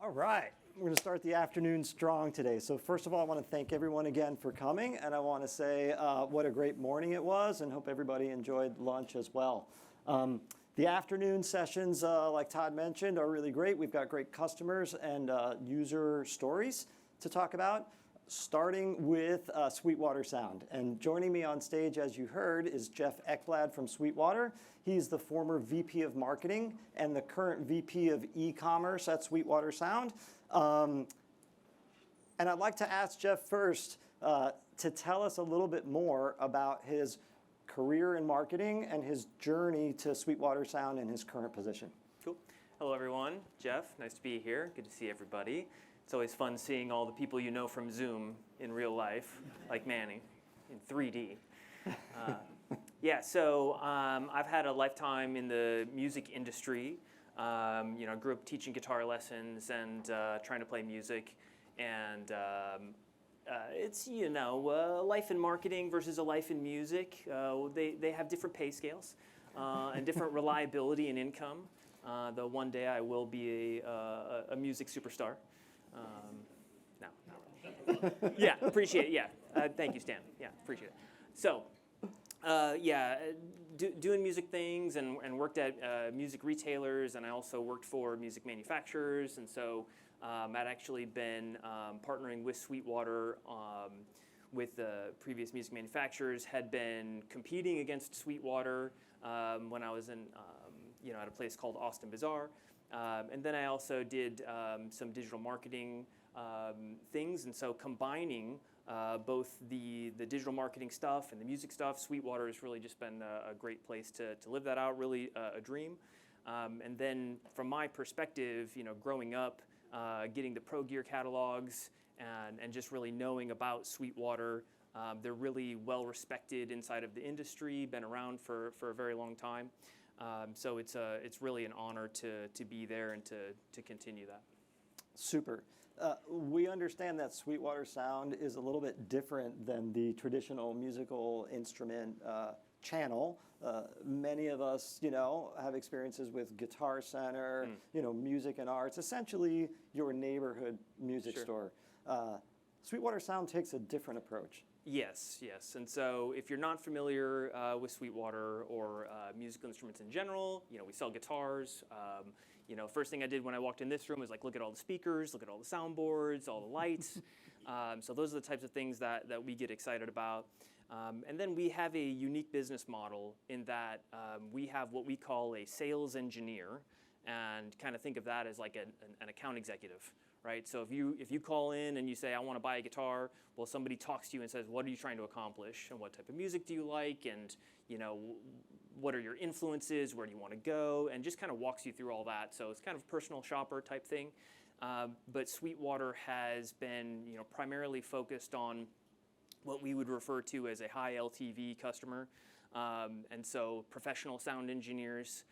All right, we're going to start the afternoon strong today. So first of all, I want to thank everyone again for coming, and I want to say what a great morning it was, and hope everybody enjoyed lunch as well. The afternoon sessions, like Todd mentioned, are really great. We've got great customers and user stories to talk about, starting with Sweetwater Sound. And joining me on stage, as you heard, is Jeff Ekblad from Sweetwater. He's the former VP of Marketing and the current VP of E-commerce at Sweetwater Sound. And I'd like to ask Jeff first to tell us a little bit more about his career in marketing and his journey to Sweetwater Sound in his current position. Cool. Hello, everyone. Jeff, nice to be here. Good to see everybody. It's always fun seeing all the people you know from Zoom in real life, like Manny, in 3D. So I've had a lifetime in the music industry. Grew up teaching guitar lessons and trying to play music. And it's, life in marketing versus a life in music. They have different pay scales and different reliability and income. Though one day I will be a music superstar. No, not really. Yeah, appreciate it. Yeah, thank you, Stan. Yeah, appreciate it. So, doing music things and worked at music retailers, and I also worked for music manufacturers. And so I'd actually been partnering with Sweetwater with the previous music manufacturers, had been competing against Sweetwater when I was in, at a place called Austin Bazaar. And then I also did some digital marketing things, and so combining both the digital marketing stuff and the music stuff, Sweetwater has really just been a great place to live that out, really a dream. And then from my perspective, growing up, getting the Pro Gear catalogs and just really knowing about Sweetwater, they're really well respected inside of the industry, been around for a very long time. So it's really an honor to be there and to continue that. Super. We understand that Sweetwater Sound is a little bit different than the traditional musical instrument channel. Many of us, have experiences with Guitar Center, Music and Arts, essentially your neighborhood music store. Sweetwater Sound takes a different approach. Yes. And so if you're not familiar with Sweetwater or musical instruments in general, we sell guitars. First thing I did when I walked in this room was look at all the speakers, look at all the soundboards, all the lights. So those are the types of things that we get excited about. And then we have a unique business model in that we have what we call a sales engineer, and kind of think of that as like an account executive. Right? So if you call in and you say, I want to buy a guitar, well, somebody talks to you and says, what are you trying to accomplish? And what type of music do you like? And, what are your influences? Where do you want to go? And just kind of walks you through all that. So it's kind of a personal shopper type thing. But Sweetwater has been, primarily focused on what we would refer to as a high LTV customer. And so professional sound engineers,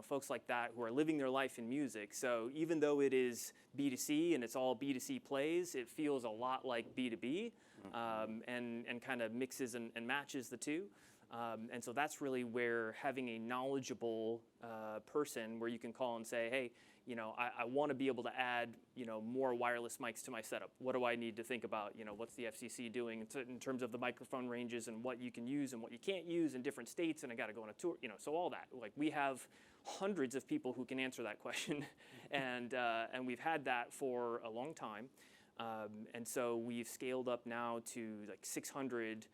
folks like that who are living their life in music. So even though it is B2C and it's all B2C plays, it feels a lot like B2B and kind of mixes and matches the two. And so that's really where having a knowledgeable person where you can call and say, hey, I want to be able to add, more wireless mics to my setup. What do I need to think about? What's the FCC doing in terms of the microphone ranges and what you can use and what you can't use in different states? And I got to go on a tour, so all that. We have hundreds of people who can answer that question, and we've had that for a long time. And so we've scaled up now to 600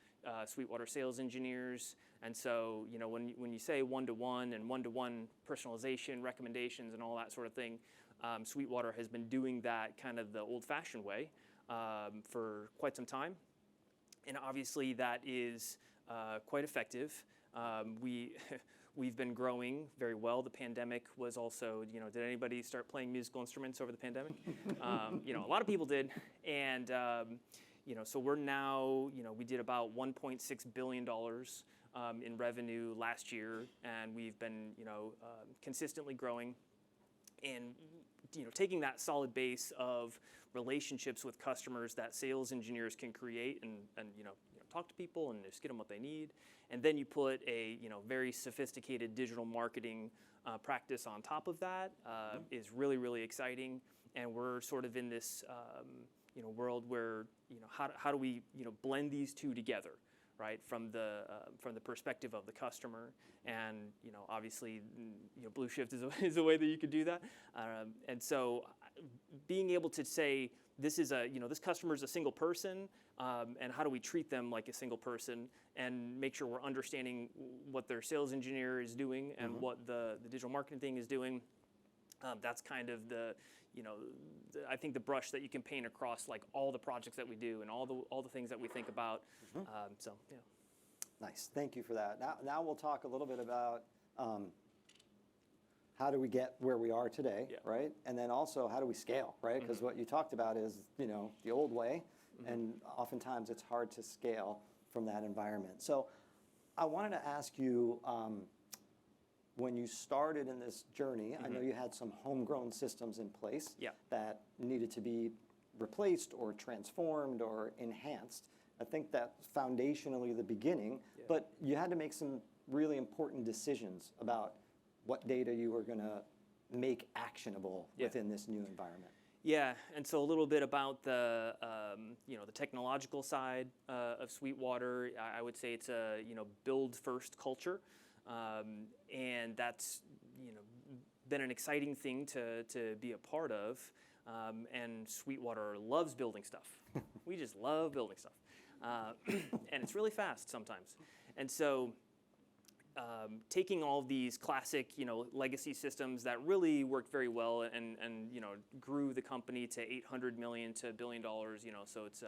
Sweetwater sales engineers. And so, when you say one-to-one and one-to-one personalization, recommendations, and all that sort of thing, Sweetwater has been doing that kind of the old-fashioned way for quite some time. And obviously that is quite effective. We've been growing very well. The pandemic was also, did anybody start playing musical instruments over the pandemic? A lot of people did. And, so we're now, we did about $1.6 billion in revenue last year. And we've been, consistently growing. And taking that solid base of relationships with customers that sales engineers can create and talk to people and just get them what they need. And then you put a very sophisticated digital marketing practice on top of that is really, really exciting. And we're sort of in this world where how do we blend these two together, right? From the perspective of the customer, and obviously Blue Shift is a way that you could do that. And so being able to say this is this customer is a single person, and how do we treat them like a single person, and make sure we're understanding what their sales engineer is doing and what the digital marketing thing is doing. That's kind of I think the brush that you can paint across like all the projects that we do and all the things that we think about. So yeah. Nice, thank you for that. Now we'll talk a little bit about how do we get where we are today, right? And then also how do we scale, right? Because what you talked about is the old way, and oftentimes it's hard to scale from that environment. So I wanted to ask you, when you started in this journey, I know you had some homegrown systems in place that needed to be replaced or transformed or enhanced. I think that's foundationally the beginning, but you had to make some really important decisions about what data you were going to make actionable within this new environment. Yeah, and so a little bit about the the technological side of Sweetwater. I would say it's a build first culture. And that's been an exciting thing to be a part of, and Sweetwater loves building stuff. We just love building stuff, and it's really fast sometimes. And so taking all of these classic legacy systems that really worked very well and grew the company to $800 million to $1 billion, so it's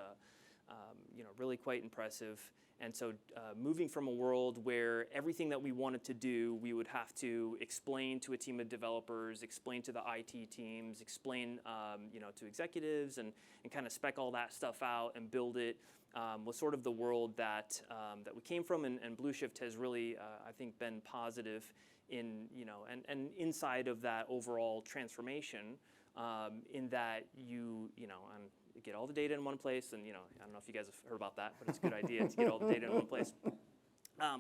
really quite impressive. And so moving from a world where everything that we wanted to do, we would have to explain to a team of developers, explain to the IT teams, explain to executives, and kind of spec all that stuff out and build it, was sort of the world that we came from. And Blue Shift has really, I think, been positive in, and inside of that overall transformation, in that you get all the data in one place, and I don't know if you guys have heard about that, but it's a good idea to get all the data in one place.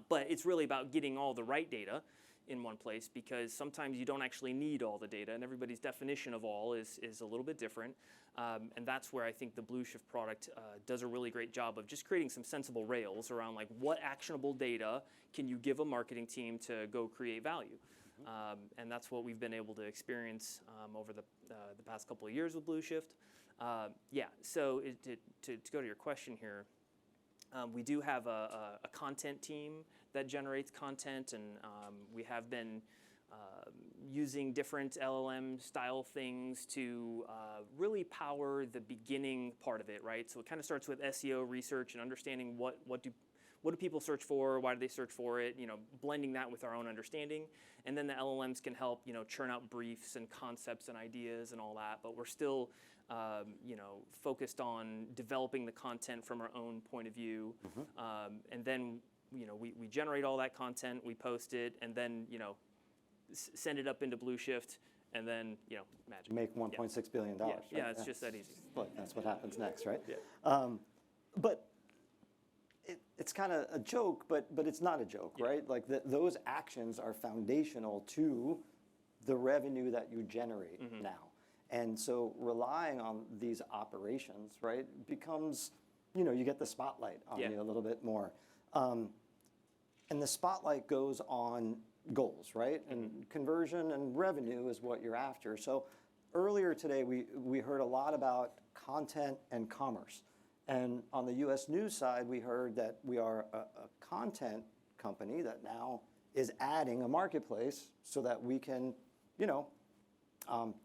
But it's really about getting all the right data in one place, because sometimes you don't actually need all the data, and everybody's definition of all is a little bit different. And that's where I think the Blue Shift product does a really great job of just creating some sensible rails around like what actionable data can you give a marketing team to go create value. And that's what we've been able to experience over the past couple of years with Blue Shift. So to go to your question here, we do have a content team that generates content, and we have been using different LLM style things to really power the beginning part of it, right? So it kind of starts with SEO research and understanding what do people search for, why do they search for it, blending that with our own understanding. And then the LLMs can help, churn out briefs and concepts and ideas and all that, but we're still focused on developing the content from our own point of view. And then, we generate all that content, we post it, and then, send it up into Blue Shift, and then, magic. Make $1.6 billion. Right? Yeah, it's just that easy. But that's what happens next, right? Yeah. But it's kind of a joke, but it's not a joke, right? Like those actions are foundational to the revenue that you generate now. And so relying on these operations, right, becomes, you get the spotlight on you a little bit more. And the spotlight goes on goals, right? And conversion and revenue is what you're after. So earlier today, we heard a lot about content and commerce. And on the US News side, we heard that we are a content company that now is adding a marketplace so that we can,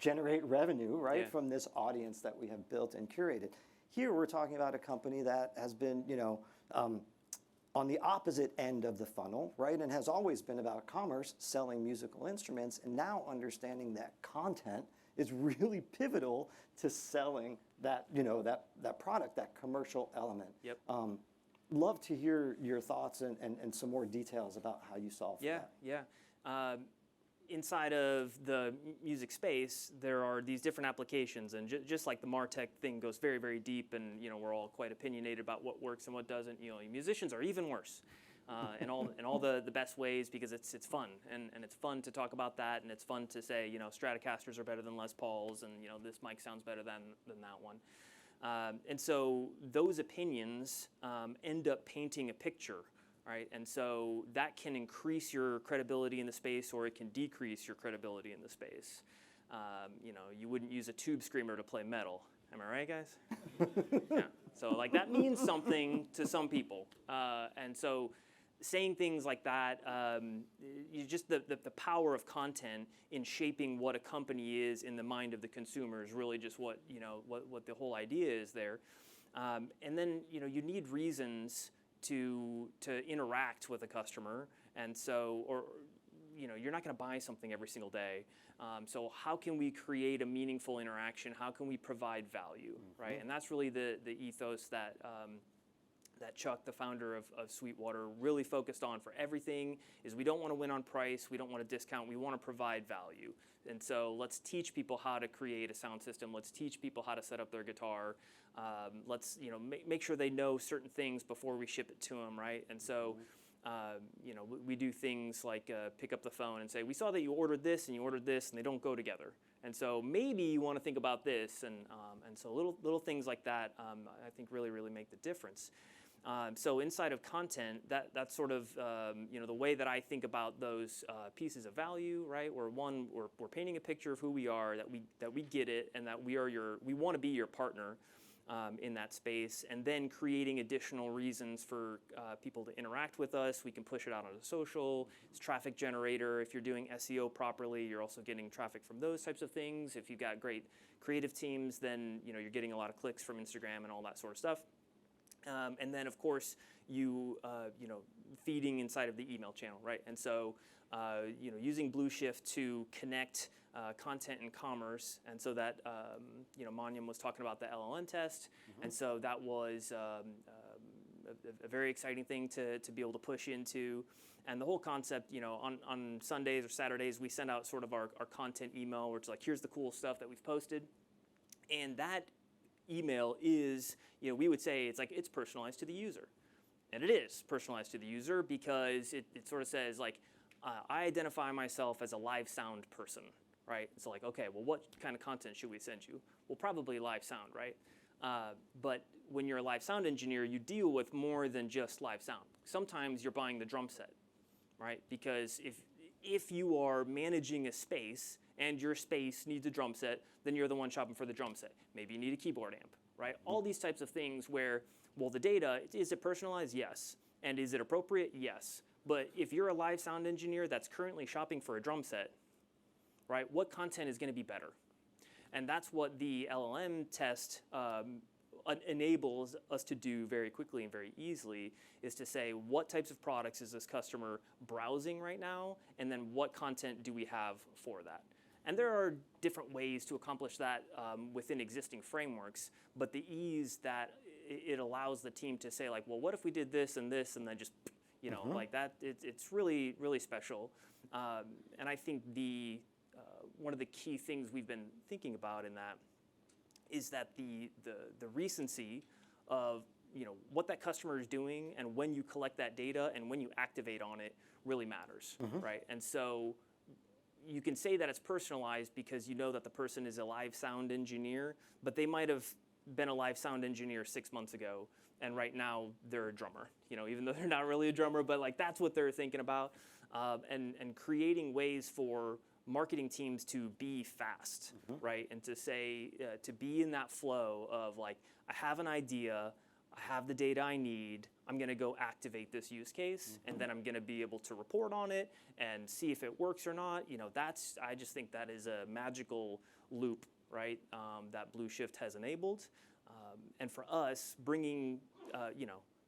generate revenue, right, from this audience that we have built and curated. Here, we're talking about a company that has been, on the opposite end of the funnel, right, and has always been about commerce, selling musical instruments, and now understanding that content is really pivotal to selling that, that product, that commercial element. Yep. Love to hear your thoughts and some more details about how you solve that. Yeah. inside of the music space, there are these different applications, and just like the MarTech thing goes very, very deep, and we're all quite opinionated about what works and what doesn't. Musicians are even worse, in all the best ways, because it's fun, and it's fun to talk about that, and it's fun to say Stratocasters are better than Les Pauls, and this mic sounds better than that one. And so those opinions end up painting a picture, right? And so that can increase your credibility in the space, or it can decrease your credibility in the space. You wouldn't use a tube screamer to play metal. Am I right, guys? Yeah. So like that means something to some people. And so saying things like that, just the power of content in shaping what a company is in the mind of the consumer is really just what the whole idea is there. And then you need reasons to interact with a customer, and so you're not going to buy something every single day. So how can we create a meaningful interaction? How can we provide value, right? And that's really the ethos that Chuck, the founder of Sweetwater, really focused on for everything. Is we don't want to win on price, we don't want to discount, we want to provide value. And so let's teach people how to create a sound system. Let's teach people how to set up their guitar. Let's make sure they know certain things before we ship it to them, right? And so we do things like pick up the phone and say, we saw that you ordered this and you ordered this, and they don't go together. And so maybe you want to think about this, and so little things like that, I think really make the difference. So inside of content, that's sort of the way that I think about those pieces of value, right? Where one, we're painting a picture of who we are, that we get it, and that we want to be your partner in that space, and then creating additional reasons for people to interact with us. We can push it out onto social. It's traffic generator. If you're doing SEO properly, you're also getting traffic from those types of things. If you've got great creative teams, then you're getting a lot of clicks from Instagram and all that sort of stuff. And then, of course, feeding inside of the email channel, right? And so, using Blue Shift to connect content and commerce, and so that, Manyam was talking about the LLM test, and so that was a very exciting thing to be able to push into. And the whole concept, on Sundays or Saturdays, we send out sort of our content email, where it's like, here's the cool stuff that we've posted, and that email is, we would say it's personalized to the user. And it is personalized to the user, because it sort of says, like, I identify myself as a live sound person, right? So like, okay, well, what kind of content should we send you? Well, probably live sound, right? But when you're a live sound engineer, you deal with more than just live sound. Sometimes you're buying the drum set, right? Because if you are managing a space and your space needs a drum set, then you're the one shopping for the drum set. Maybe you need a keyboard amp, right? All these types of things where, well, the data, is it personalized? Yes. And is it appropriate? Yes. But if you're a live sound engineer that's currently shopping for a drum set, right, what content is going to be better? And that's what the LLM test enables us to do very quickly and very easily, is to say, what types of products is this customer browsing right now, and then what content do we have for that? And there are different ways to accomplish that within existing frameworks, but the ease that it allows the team to say, like, well, what if we did this, and then just, like that, it's really, really special. And I think one of the key things we've been thinking about in that is that the recency of what that customer is doing, and when you collect that data and when you activate on it, really matters, right? And so you can say that it's personalized because you know that the person is a live sound engineer, but they might have been a live sound engineer 6 months ago, and right now they're a drummer, even though they're not really a drummer, but like that's what they're thinking about. And creating ways for marketing teams to be fast, right? And to say, to be in that flow of like, I have an idea, I have the data I need, I'm gonna go activate this use case, and then I'm gonna be able to report on it and see if it works or not. I just think that is a magical loop, right? That Blue Shift has enabled. And for us, bringing,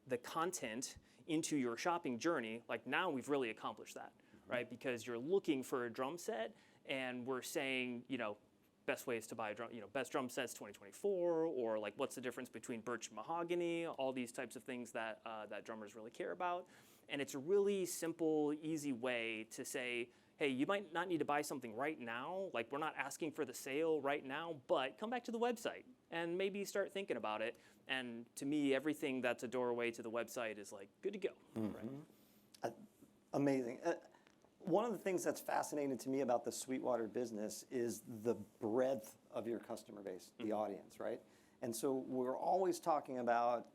the content into your shopping journey, like now we've really accomplished that, right? Because you're looking for a drum set, and we're saying, best ways to buy a drum, best drum sets 2024, or like what's the difference between birch and mahogany, all these types of things that drummers really care about. And it's a really simple, easy way to say, hey, you might not need to buy something right now. Like, we're not asking for the sale right now, but come back to the website and maybe start thinking about it. And to me, everything that's a doorway to the website is like good to go. Right? Amazing. One of the things that's fascinating to me about the Sweetwater business is the breadth of your customer base, the audience, right? And so we're always talking about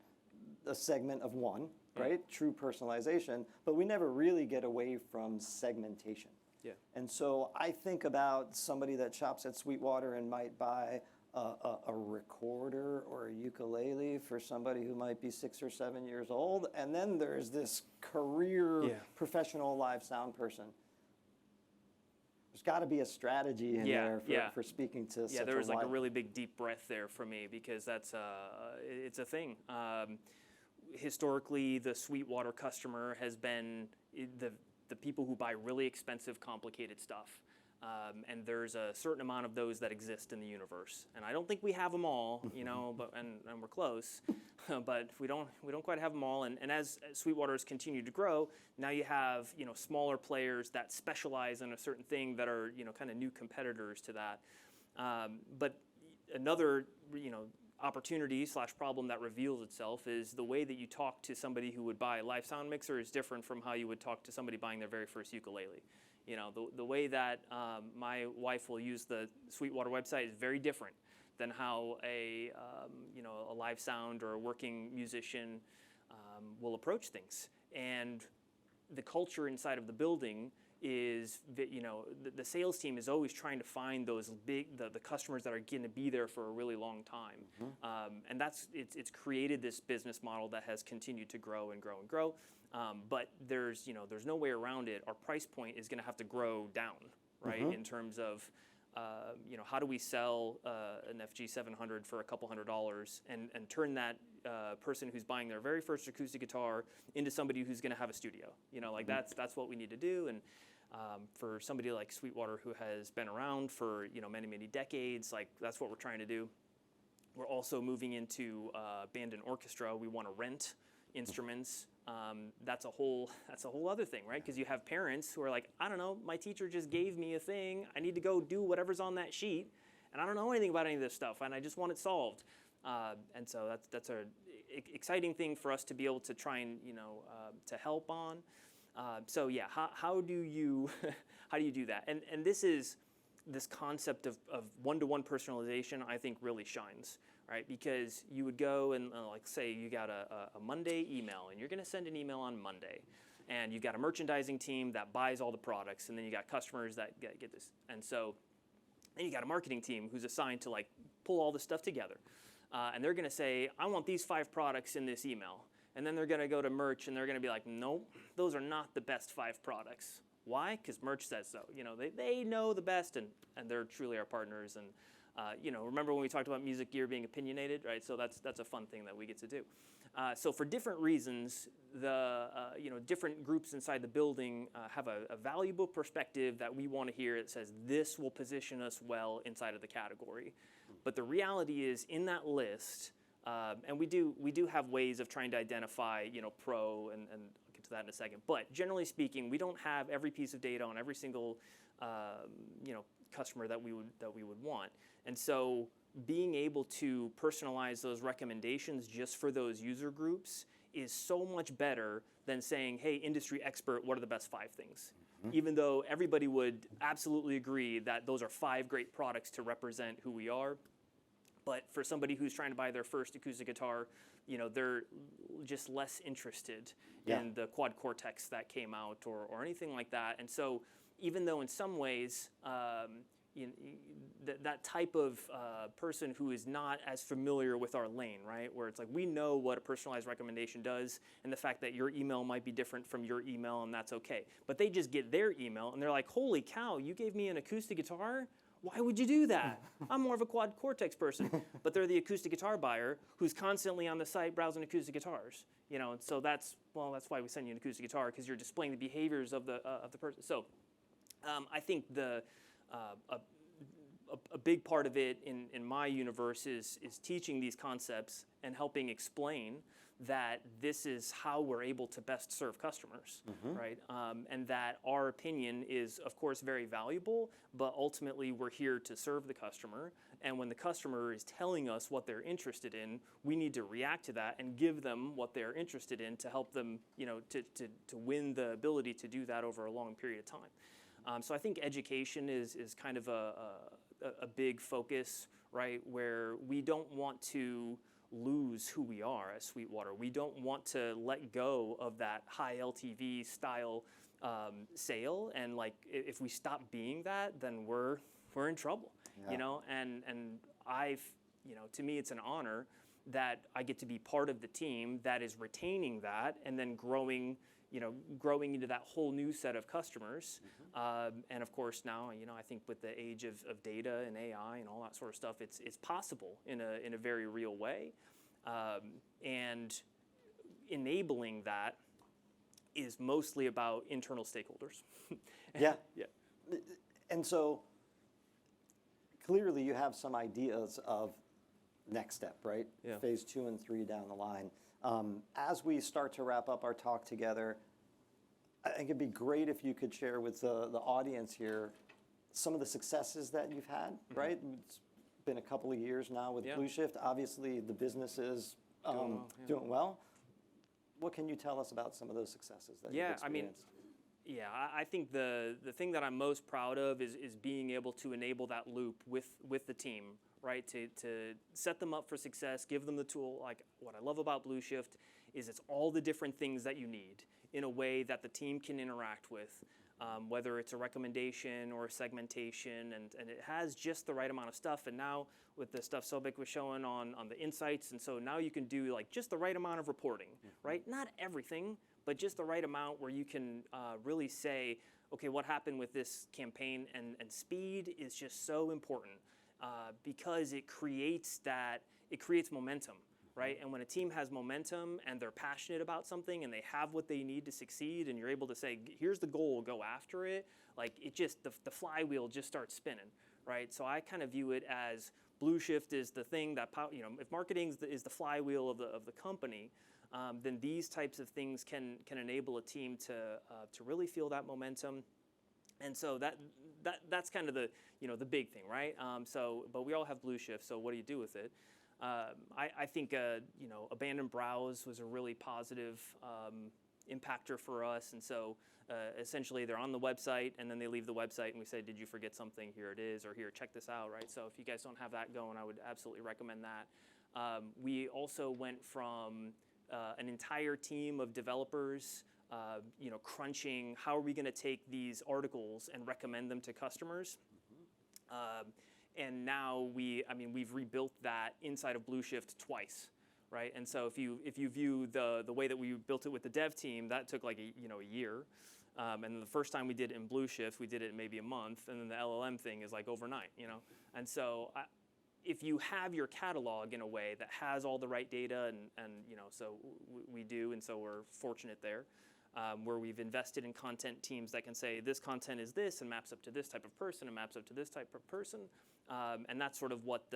a segment of one, right? True personalization, but we never really get away from segmentation. Yeah. And so I think about somebody that shops at Sweetwater and might buy a recorder or a ukulele for somebody who might be 6 or 7 years old. And then there's this career professional live sound person. There's got to be a strategy in there for speaking to such there was a like wide... a really big deep breath there for me because that's it's a thing. Historically, the Sweetwater customer has been the people who buy really expensive, complicated stuff. And there's a certain amount of those that exist in the universe, and I don't think we have them all, you know. But and we're close, but we don't quite have them all. And as Sweetwater has continued to grow, now you have smaller players that specialize in a certain thing that are kind of new competitors to that. But another opportunity / problem that reveals itself is the way that you talk to somebody who would buy a live sound mixer is different from how you would talk to somebody buying their very first ukulele. The way that my wife will use the Sweetwater website is very different than how a live sound or a working musician will approach things. And the culture inside of the building is that the sales team is always trying to find those the customers that are going to be there for a really long time. And it's created this business model that has continued to grow and grow and grow. But there's no way around it. Our price point is going to have to grow down, right? In terms of how do we sell an FG700 for a couple $100s and turn that person who's buying their very first acoustic guitar into somebody who's going to have a studio? That's what we need to do. And for somebody like Sweetwater who has been around for many decades, that's what we're trying to do. We're also moving into band and orchestra. We want to rent instruments. That's a whole other thing, right? Because you have parents who are like, I don't know, my teacher just gave me a thing. I need to go do whatever's on that sheet, and I don't know anything about any of this stuff, and I just want it solved. And so that's a exciting thing for us to be able to try and to help on. So yeah, how do you do that? And this concept of one-to-one personalization, I think, really shines. Right, because you would go and say you got a Monday email, and you're going to send an email on Monday, and you got a merchandising team that buys all the products, and then you got customers that get this, and so then you got a marketing team who's assigned to pull all this stuff together, and they're going to say, I want these 5 products in this email, and then they're going to go to merch, and they're going to be like, nope, those are not the best 5 products. Why? Because merch says so. They know the best, and they're truly our partners. And remember when we talked about music gear being opinionated, right? So that's a fun thing that we get to do. So for different reasons, the different groups inside the building have a valuable perspective that we want to hear that says this will position us well inside of the category. But the reality is, in that list, and we do have ways of trying to identify pro, and I'll get to that in a second. But generally speaking, we don't have every piece of data on every single customer that we would want. And so being able to personalize those recommendations just for those user groups is so much better than saying, hey, industry expert, what are the best 5 things? Even though everybody would absolutely agree that those are 5 great products to represent who we are. But for somebody who's trying to buy their first acoustic guitar, they're just less interested in the Quad Cortex that came out or anything like that. And so even though in some ways, that type of person who is not as familiar with our lane, right? Where it's like we know what a personalized recommendation does, and the fact that your email might be different from your email, and that's okay. But they just get their email, and they're like, holy cow, you gave me an acoustic guitar? Why would you do that? I'm more of a Quad Cortex person. But they're the acoustic guitar buyer who's constantly on the site browsing acoustic guitars. And so that's why we send you an acoustic guitar, because you're displaying the behaviors of the person. So I think a big part of it in my universe is teaching these concepts and helping explain that this is how we're able to best serve customers, right? And that our opinion is, of course, very valuable, but ultimately we're here to serve the customer. And when the customer is telling us what they're interested in, we need to react to that and give them what they're interested in to help them, to win the ability to do that over a long period of time. So I think education is kind of a big focus, right? Where we don't want to lose who we are as Sweetwater. We don't want to let go of that high LTV style sale, and like if we stop being that, then we're in trouble, And I've, to me, it's an honor that I get to be part of the team that is retaining that and then growing into that whole new set of customers. And of course now, I think with the age of data and AI and all that sort of stuff, it's possible in a very real way. And enabling that is mostly about internal stakeholders. Yeah. Yeah. And so clearly you have some ideas of next step, right? Yeah. Phase 2 and 3 down the line. As we start to wrap up our talk together, I think it'd be great if you could share with the audience here some of the successes that you've had, right? It's been a couple of years now with Blue Shift. Obviously, the business is doing well. What can you tell us about some of those successes that you've experienced? I think the thing that I'm most proud of is being able to enable that loop with the team, right? To set them up for success, give them the tool. Like what I love about Blue Shift is it's all the different things that you need in a way that the team can interact with, whether it's a recommendation or a segmentation, and it has just the right amount of stuff. And now with the stuff Sobek was showing on the insights, and so now you can do like just the right amount of reporting, right? Not everything, but just the right amount where you can really say, okay, what happened with this campaign? And speed is just so important because it creates momentum, right? And when a team has momentum and they're passionate about something and they have what they need to succeed, and you're able to say, here's the goal, go after it, like it just, the flywheel just starts spinning, right? So I kind of view it as Blue Shift is the thing that, if marketing is the flywheel of the company, then these types of things can enable a team to really feel that momentum. And so that's kind of the big thing, right? But we all have Blue Shift, so what do you do with it? I think abandoned browse was a really positive impactor for us, and so essentially they're on the website and then they leave the website and we say, did you forget something? Here it is, or here, check this out, right? So if you guys don't have that going, I would absolutely recommend that. We also went from an entire team of developers crunching how are we going to take these articles and recommend them to customers. And now we've rebuilt that inside of Blue Shift twice, right? And so if you view the way that we built it with the dev team, that took like a year. And the first time we did it in Blue Shift, we did it maybe a month, and then the LLM thing is like overnight, And so if you have your catalog in a way that has all the right data, and so we do, and so we're fortunate there. Where we've invested in content teams that can say this content is this and maps up to this type of person and maps up to this type of person, and that's sort of what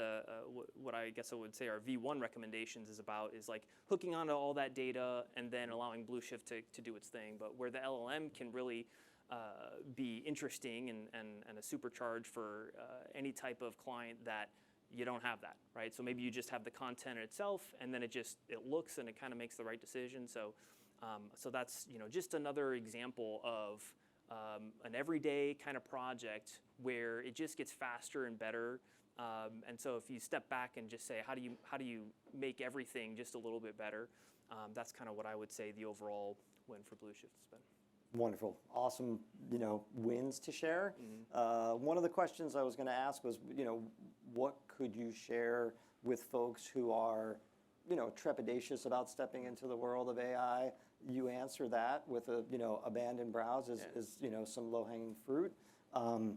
what I guess I would say our V1 recommendations is about, is like hooking onto all that data and then allowing Blue Shift to do its thing. But where the LLM can really be interesting and a supercharge for any type of client that you don't have that, right? So maybe you just have the content itself, and then it looks and it kind of makes the right decision. So that's just another example of an everyday kind of project where it just gets faster and better. And so if you step back and just say, how do you make everything just a little bit better? That's kind of what I would say the overall win for Blue Shift has been. Wonderful, awesome, wins to share. One of the questions I was going to ask was, what could you share with folks who are trepidatious about stepping into the world of AI? You answer that with abandoned browse is some low-hanging fruit. How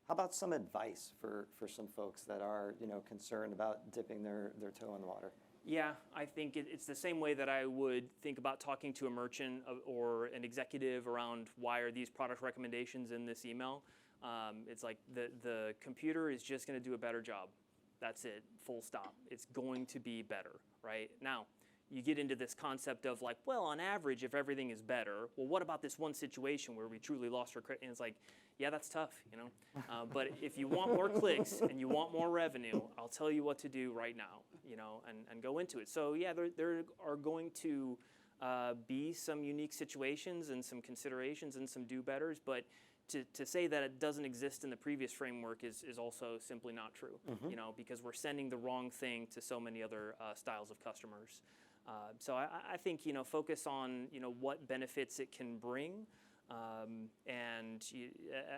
about some advice for some folks that are concerned about dipping their toe in the water? Yeah, I think it's the same way that I would think about talking to a merchant or an executive around why are these product recommendations in this email. It's like the computer is just going to do a better job. That's it, full stop. It's going to be better, right? Now, you get into this concept of like, well, on average, if everything is better, well, what about this one situation where we truly lost our credit? And it's like, yeah, that's tough, you know. But if you want more clicks and you want more revenue, I'll tell you what to do right now, you know, and go into it. So yeah, there are going to be some unique situations and some considerations and some do-betters, but to say that it doesn't exist in the previous framework is also simply not true, you know, because we're sending the wrong thing to so many other styles of customers. So I think, you know, focus on, you know, what benefits it can bring. And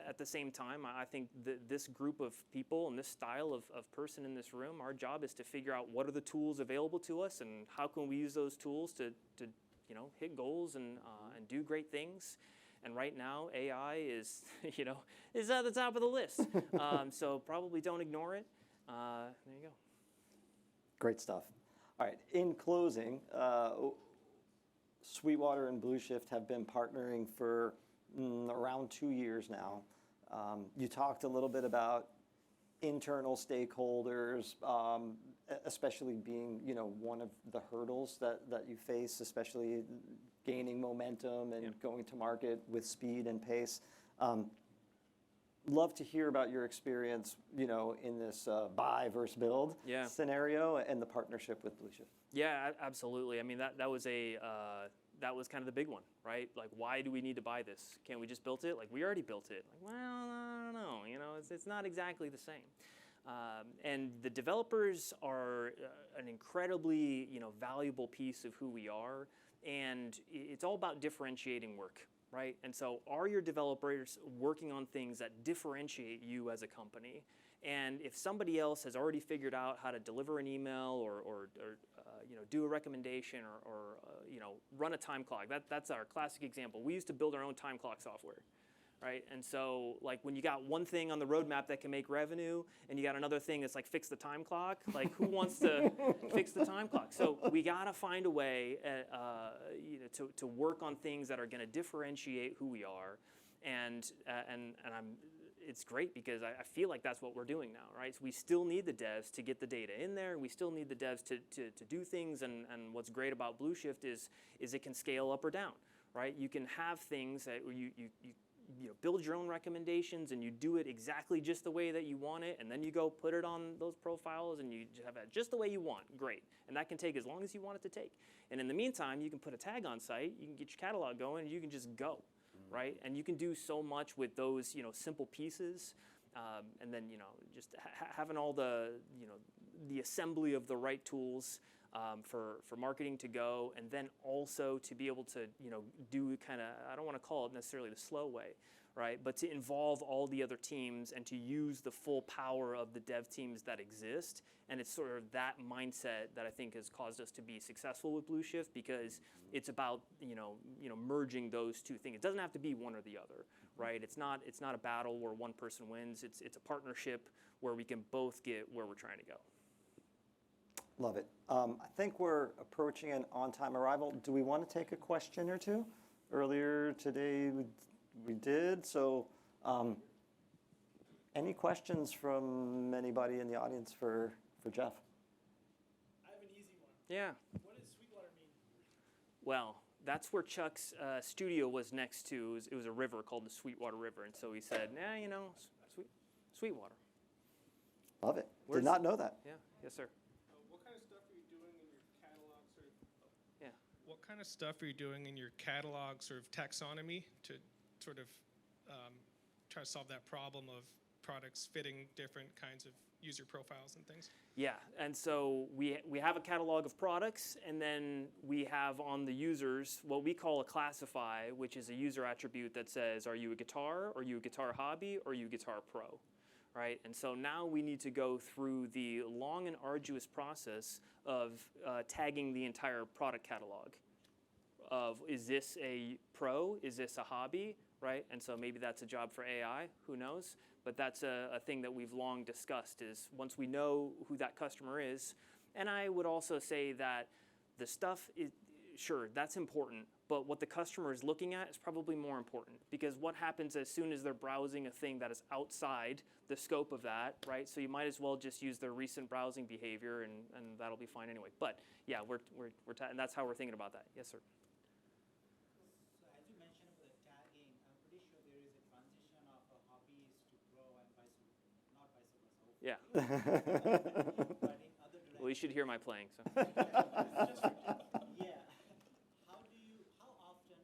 at the same time, I think this group of people and this style of person in this room, our job is to figure out what are the tools available to us and how can we use those tools to you know, hit goals and do great things. And right now, AI is, you know, is at the top of the list. So probably don't ignore it. There you go. Great stuff. All right, in closing, Sweetwater and Blue Shift have been partnering for around 2 years now. You talked a little bit about internal stakeholders, especially being, you know, one of the hurdles that you face, especially gaining momentum and going to market with speed and pace. Love to hear about your experience, you know, in this buy versus build scenario and the partnership with Blue Shift. Yeah, absolutely. I mean, that was that was kind of the big one, right? Like, why do we need to buy this? Can't we just build it? Like, we already built it. Like, well, I don't know. You know, it's not exactly the same. And the developers are an incredibly, you know, valuable piece of who we are. And it's all about differentiating work, right? And so are your developers working on things that differentiate you as a company? And if somebody else has already figured out how to deliver an email or you know, do a recommendation or you know, run a time clock, that's our classic example. We used to build our own time clock software, right? And so like when you got one thing on the roadmap that can make revenue and you got another thing that's like fix the time clock, like who wants to fix the time clock? So we got to find a way you know, to work on things that are going to differentiate who we are. And it's great because I feel like that's what we're doing now, right? So we still need the devs to get the data in there. We still need the devs to do things. And what's great about Blue Shift is it can scale up or down, right? You can have things that you know, build your own recommendations and you do it exactly just the way that you want it, and then you go put it on those profiles and you have it just the way you want. Great. And that can take as long as you want it to take. And in the meantime, you can put a tag on site, you can get your catalog going, and you can just go. Right, and you can do so much with those, you know, simple pieces, and then, you know, just having all the, you know, the assembly of the right tools for marketing to go, and then also to be able to, you know, do kind of, I don't want to call it necessarily the slow way, right, but to involve all the other teams and to use the full power of the dev teams that exist. And it's sort of that mindset that I think has caused us to be successful with Blue Shift, because it's about, you know, merging those two things. It doesn't have to be one or the other, right? It's not a battle where one person wins. It's a partnership where we can both get where we're trying to go. Love it. I think we're approaching an on-time arrival. Do we want to take a question or two? Earlier today we did. So any questions from anybody in the audience for Jeff? I have an easy one. Yeah. What does Sweetwater mean? Well, that's where Chuck's studio was next to. It was a river called the Sweetwater River. And so he said, nah, you know, Sweetwater. Love it. Did not know that. Yeah. Yes, sir. What kind of stuff are you doing in your catalog sort of? Yeah. What kind of stuff are you doing in your catalog sort of taxonomy to sort of try to solve that problem of products fitting different kinds of user profiles and things? Yeah, and so we have a catalog of products, and then we have on the users what we call a classify, which is a user attribute that says, are you a guitar, are you a guitar hobby, or are you a guitar pro, right? And so now we need to go through the long and arduous process of tagging the entire product catalog of, is this a pro, is this a hobby, right? And so maybe that's a job for AI, who knows? But that's a thing that we've long discussed, is once we know who that customer is. And I would also say that the stuff sure, that's important, but what the customer is looking at is probably more important, because what happens as soon as they're browsing a thing that is outside the scope of that, right? So you might as well just use their recent browsing behavior, and that'll be fine anyway. But yeah, and that's how we're thinking about that. Yes, sir. So as you mentioned about the tagging, I'm pretty sure there is a transition of a hobbyist to pro and not vice versa. Hopefully. Yeah. But in other directions. Well, you should hear my playing. So. Yeah. How often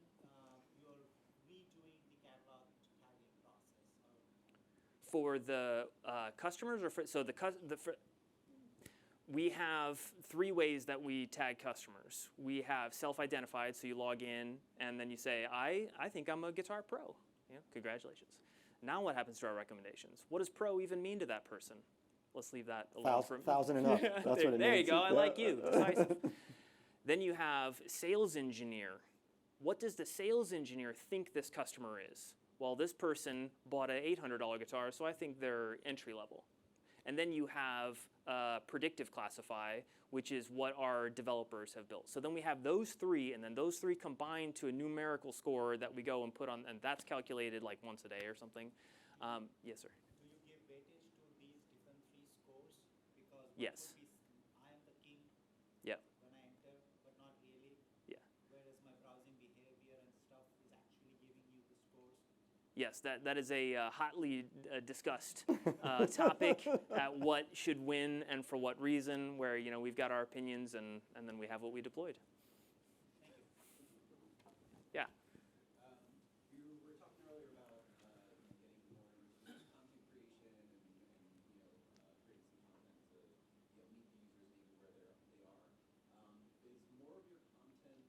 you're redoing the catalog tagging process? For the customers, or we have 3 ways that we tag customers. We have self-identified, so you log in and then you say, I think I'm a guitar pro. Congratulations. Now what happens to our recommendations? What does pro even mean to that person? Let's leave that alone for a minute. 1,000 and up. That's what it means. There you go. I like you. Decisive. Then you have sales engineer. What does the sales engineer think this customer is? Well, this person bought an $800 guitar, so I think they're entry level. And then you have predictive classify, which is what our developers have built. So then we have those 3, and then those 3 combine to a numerical score that we go and put on, and that's calculated like once a day or something. Yes, sir. Do you give weightage to these different 3 scores? Because Yes. I am the king Yeah. when I enter, but not really. Yeah. Whereas my browsing behavior and stuff is actually giving you the scores. Yes, that is a hotly discussed topic at what should win and for what reason, where we've got our opinions and then we have what we deployed. Thank you. Yeah. You were talking earlier about getting more content creation and creating some content to meet the users maybe where they are. Is more of your content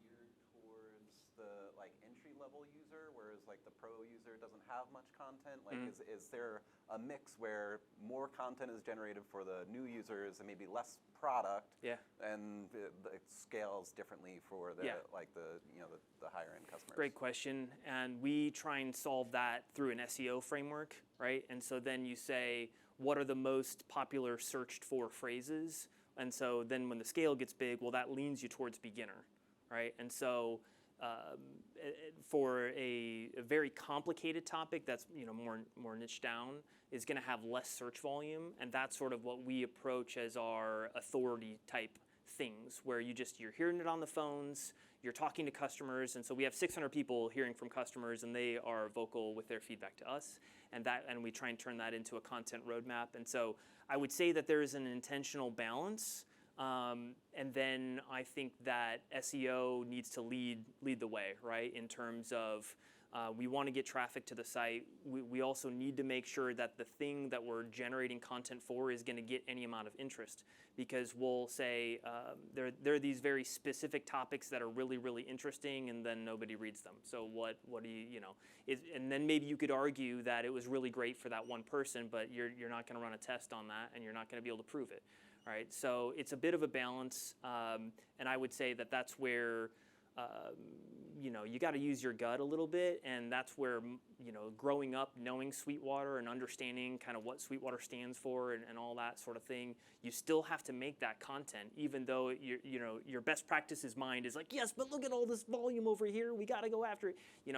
geared towards the entry level user, whereas the pro user doesn't have much content? Is there a mix where more content is generated for the new users and maybe less product? Yeah. And it scales differently for the the higher end customers. Great question, and we try and solve that through an SEO framework, right? And so then you say, what are the most popular searched for phrases? And so then when the scale gets big, well, that leans you towards beginner, right? And so for a very complicated topic that's more niche down is going to have less search volume, and that's sort of what we approach as our authority type things, where you're hearing it on the phones, you're talking to customers, and so we have 600 people hearing from customers, and they are vocal with their feedback to us, and we try and turn that into a content roadmap. And so I would say that there is an intentional balance. And then I think that SEO needs to lead the way, right? In terms of we want to get traffic to the site. We also need to make sure that the thing that we're generating content for is going to get any amount of interest, because we'll say there are these very specific topics that are really, really interesting, and then nobody reads them. So what do and then maybe you could argue that it was really great for that one person, but you're not going to run a test on that, and you're not going to be able to prove it. Right, so it's a bit of a balance, and I would say that that's where you got to use your gut a little bit, and that's where growing up, knowing Sweetwater and understanding kind of what Sweetwater stands for and all that sort of thing, you still have to make that content, even though your best practices mind is like, yes, but look at all this volume over here, we got to go after it,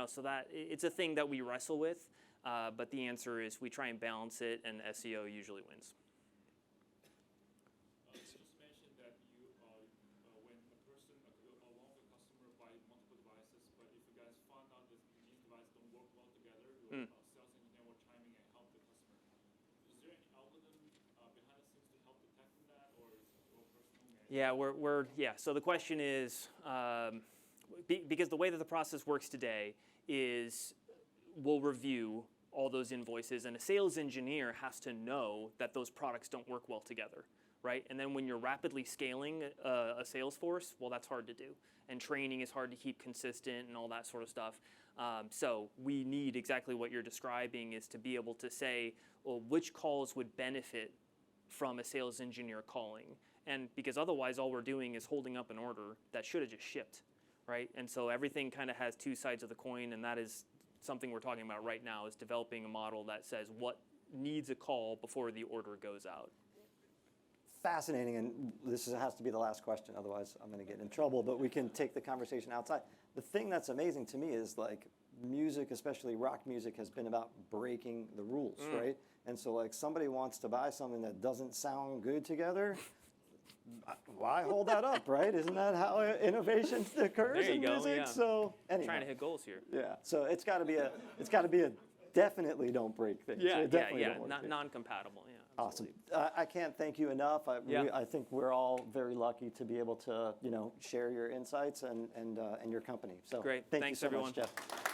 so that it's a thing that we wrestle with, but the answer is we try and balance it, and SEO usually wins. Sales engineer were chiming and help the customer. Is there any algorithm behind the scenes to help detect that, or is it your personal? Yeah, so the question is, because the way that the process works today is we'll review all those invoices, and a sales engineer has to know that those products don't work well together, right? And then when you're rapidly scaling a sales force, well, that's hard to do. And training is hard to keep consistent and all that sort of stuff. So we need exactly what you're describing, is to be able to say, well, which calls would benefit from a sales engineer calling? And because otherwise all we're doing is holding up an order that should have just shipped, right? And so everything kind of has two sides of the coin, and that is something we're talking about right now, is developing a model that says what needs a call before the order goes out. fascinating, and has to be the last question, otherwise I'm going to get in trouble, but we can take the conversation outside. The thing that's amazing to me is like music, especially rock music, has been about breaking the rules, right? And so like somebody wants to buy something that doesn't sound good together, why hold that up, right? Isn't that how innovation occurs There you in go, music? yeah. So anyway, Trying to hit goals here. yeah. So it's got to be a definitely don't break things. Yeah, It definitely yeah, don't work yeah. things. Non-compatible. Yeah. Awesome. Absolutely. I can't thank you enough. Yeah. I think we're all very lucky to be able to, share your insights and your company. So Great. thank Thanks, you so everyone. much, Jeff.